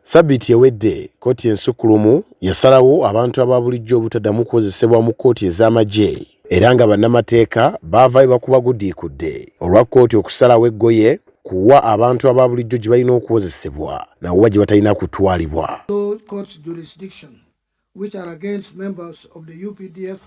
Sabiti ewedde kkooti ensukulumu yasalawo abantu ababulijjo obutaddamu kukozesebwa mu kkooti ez'amagye era nga bannamateeka baavaayo bakuba gudiikudde olwa kkooti okusalawo eggoye kuwa abantu ababulijjo gye balina okukozesebwa nawo gye batalina kutwalibwa. Courts jurisdiction which are against members of the UPDF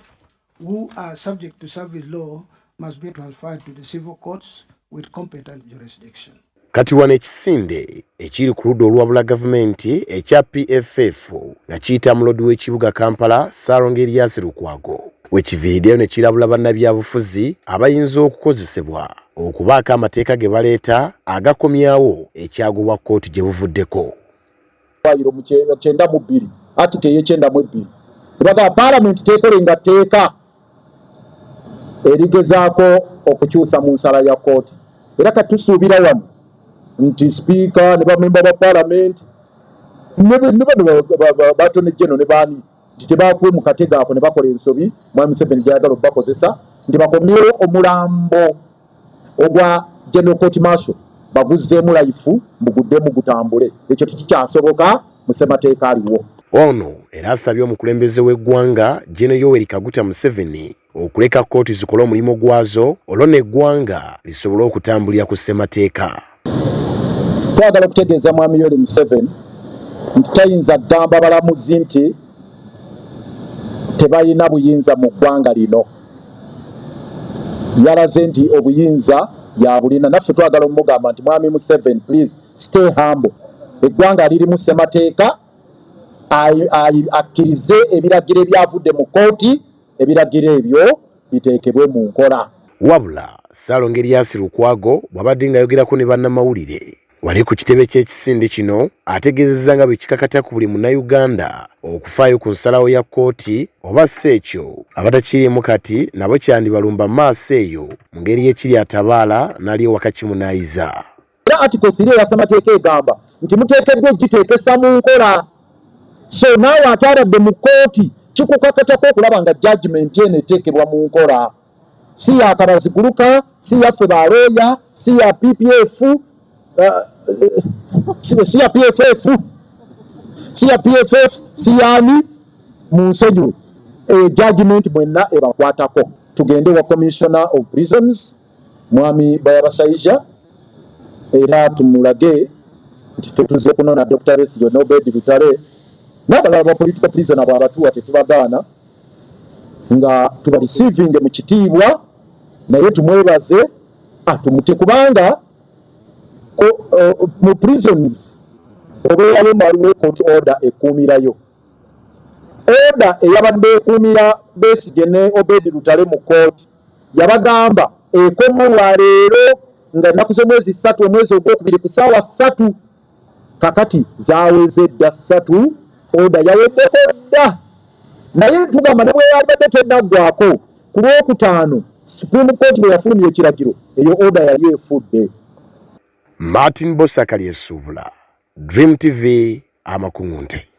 who are subject to service law must be transferred to the civil courts with competent jurisdiction. Kati wano ekisinde ekiri ku ludda olwabula gavumenti ekya PFF nga kiyita mulodi w'ekibuga Kampala Ssaalongo Erias Lukwago wekiviiriddeyo ne kirabula bannabyabufuzi abayinza okukozesebwa okubaako amateeka ge baleeta agakomyawo ekyagobwa kkooti gye buvuddeko. Fayiro mu 92 article ye 92 ebaga parliament tekolenga teeka erigezaako okukyusa mu nsala ya kkooti era katusuubira wano nti speaker ne bamemba ba parliament ne batone jeno ne bani titebakuwe mu katega ako ne bakola ensobi mwami Museveni gyayagala okubakozesa nti bakomyewo omulambo ogwa General Court Martial baguzzeemu layifu muguddemu gutambule ekyo tikikyasoboka mu ssemateeka aliwo. Ono era asabye omukulembeze w'eggwanga General Yoweri Kaguta Museveni okuleka kkooti zikola omulimu gwazo olwo n'eggwanga lisobole okutambulira ku ssemateeka. Twagala okutegeeza mwami Yoweri Museveni nti tayinza kugamba balamuzi nti tebalina buyinza mu ggwanga lino. Yalaze nti obuyinza yabulina. Naffe twagala omugamba nti mwami Museveni please stay humble. Eggwanga liri mu ssemateeka akkirize ebiragiro ebyavudde mu kkooti ebiragiro ebyo biteekebwe mu nkola. Wabula Ssaalongo Erias Lukwago bw'abadde ng'ayogerako ne bannamawulire wali ku kitebe ky'ekisinde kino ategeezezza nga bwe kikakata ku buli munnayuganda okufaayo ku nsalawo ya kkooti oba si ekyo abatakiriimu kati nabo kyandibalumba maaso eyo mu ngeri y'ekiri atabaala n'ali ewaka kimunaayiza. Era article 3 ya ssemateeka egamba nti muteekeddwa okugiteekesa mu nkola. So naawe ataaladde mu kkooti kikukakatako okulaba nga judgment eno eteekebwa mu nkola. Si ya kabaziguluka, si yaffe balooya, si ya PPF, si ya PFF, si yani mu nsonyiwe. Judgment mwenna ebakwatako. Tugende wa Commissioner of Prisons mwami Bayabasaija era tumulage nti ffe tuzze kunona Dr. Besigye n'Obedi Lutale n'abalala ba political prisoner bw'abatuwa tetubagaana nga tuba receiving mu kitiibwa naye tumwebaze tumute kubanga mu prisons obeerayo waliwo court order ekuumirayo. Order eyabadde ekuumira Besigye ne Obedi Lutale mu kkooti yabagamba ekomolwa leero nga ennaku z'omwezi 3 omwezi ogwokubiri ku ssaawa 3 kakati zaaweze dda 3 order yaweddeko dda naye tugamba ne bwe yabadde tennaggwako ku Lwokutaano Supreme Court bwe yafulumya ekiragiro eyo order yali efudde. Martin Bosakali Esubula, Dream TV, Amakungunte.